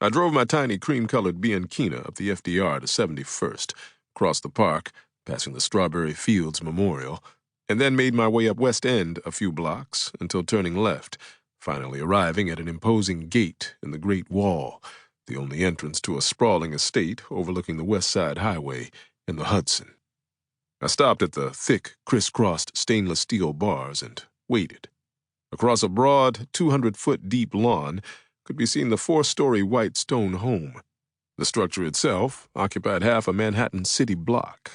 I drove my tiny cream-colored Bianchina up the FDR to 71st, crossed the park, passing the Strawberry Fields Memorial, and then made my way up West End a few blocks until turning left, finally arriving at an imposing gate in the Great Wall, the only entrance to a sprawling estate overlooking the West Side Highway and the Hudson. I stopped at the thick, crisscrossed stainless steel bars and waited. Across a broad, 200-foot deep lawn could be seen the 4-story white stone home. The structure itself occupied half a Manhattan city block.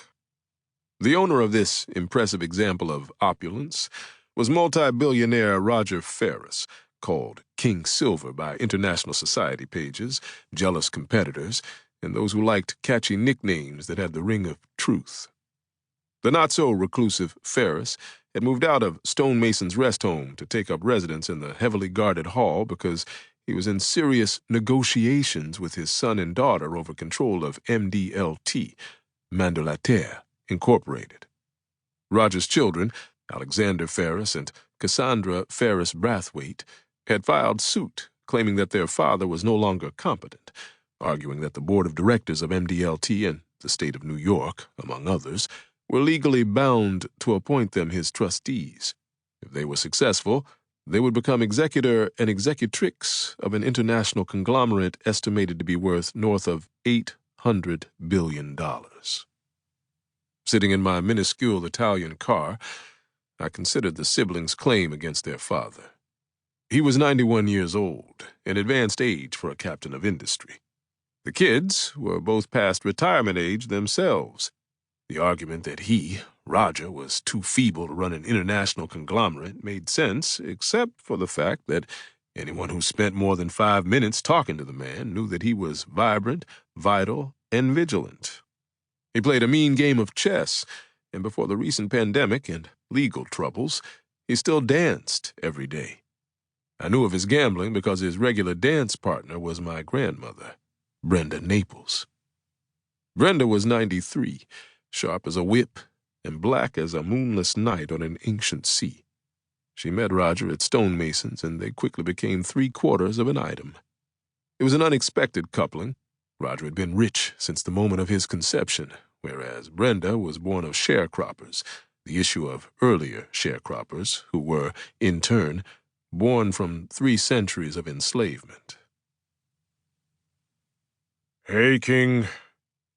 The owner of this impressive example of opulence was multi-billionaire Roger Ferris, called King Silver by international society pages, jealous competitors, and those who liked catchy nicknames that had the ring of truth. The not-so-reclusive Ferris had moved out of Stonemason's rest home to take up residence in the heavily guarded hall because he was in serious negotiations with his son and daughter over control of MDLT, Mandolater Incorporated. Roger's children, Alexander Ferris and Cassandra Ferris Brathwaite, had filed suit claiming that their father was no longer competent, arguing that the board of directors of MDLT and the state of New York, among others, were legally bound to appoint them his trustees. If they were successful, they would become executor and executrix of an international conglomerate estimated to be worth north of $800 billion. Sitting in my minuscule Italian car, I considered the siblings' claim against their father. He was 91 years old, an advanced age for a captain of industry. The kids were both past retirement age themselves. The argument that he, Roger, was too feeble to run an international conglomerate made sense, except for the fact that anyone who spent more than 5 minutes talking to the man knew that he was vibrant, vital, and vigilant. He played a mean game of chess, and before the recent pandemic and legal troubles, he still danced every day. I knew of his gambling because his regular dance partner was my grandmother, Brenda Naples. Brenda was 93, sharp as a whip, and black as a moonless night on an ancient sea. She met Roger at Stonemason's, and they quickly became 3/4 of an item. It was an unexpected coupling. Roger had been rich since the moment of his conception, whereas Brenda was born of sharecroppers, the issue of earlier sharecroppers, who were, in turn, born from 3 centuries of enslavement. "Hey, King,"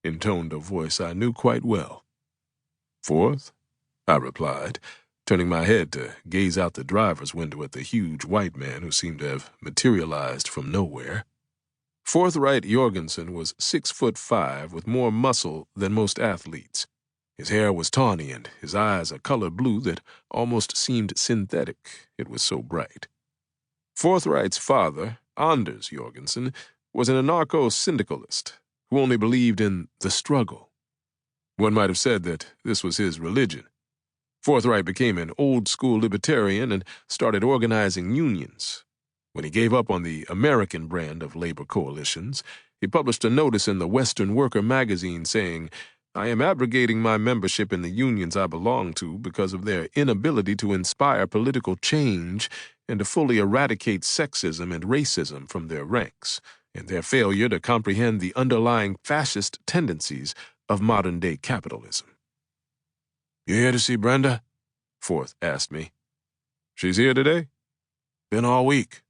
intoned a voice I knew quite well. "Fourth?" I replied, turning my head to gaze out the driver's window at the huge white man who seemed to have materialized from nowhere. Forthright Jorgensen was 6'5" with more muscle than most athletes. His hair was tawny and his eyes a color blue that almost seemed synthetic, it was so bright. Forthright's father, Anders Jorgensen, was an anarcho-syndicalist who only believed in the struggle. One might have said that this was his religion. Forthright became an old-school libertarian and started organizing unions. When he gave up on the American brand of labor coalitions, he published a notice in the Western Worker magazine saying, "I am abrogating my membership in the unions I belong to because of their inability to inspire political change and to fully eradicate sexism and racism from their ranks, and their failure to comprehend the underlying fascist tendencies of modern-day capitalism." "You here to see Brenda?" Forth asked me. "She's here today?" "Been all week."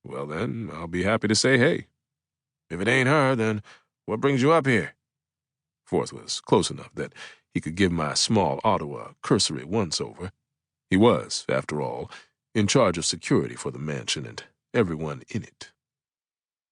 "Well then, I'll be happy to say hey." "If it ain't her, then what brings you up here?" Forth was close enough that he could give my small auto a cursory once-over. He was, after all, in charge of security for the mansion and everyone in it.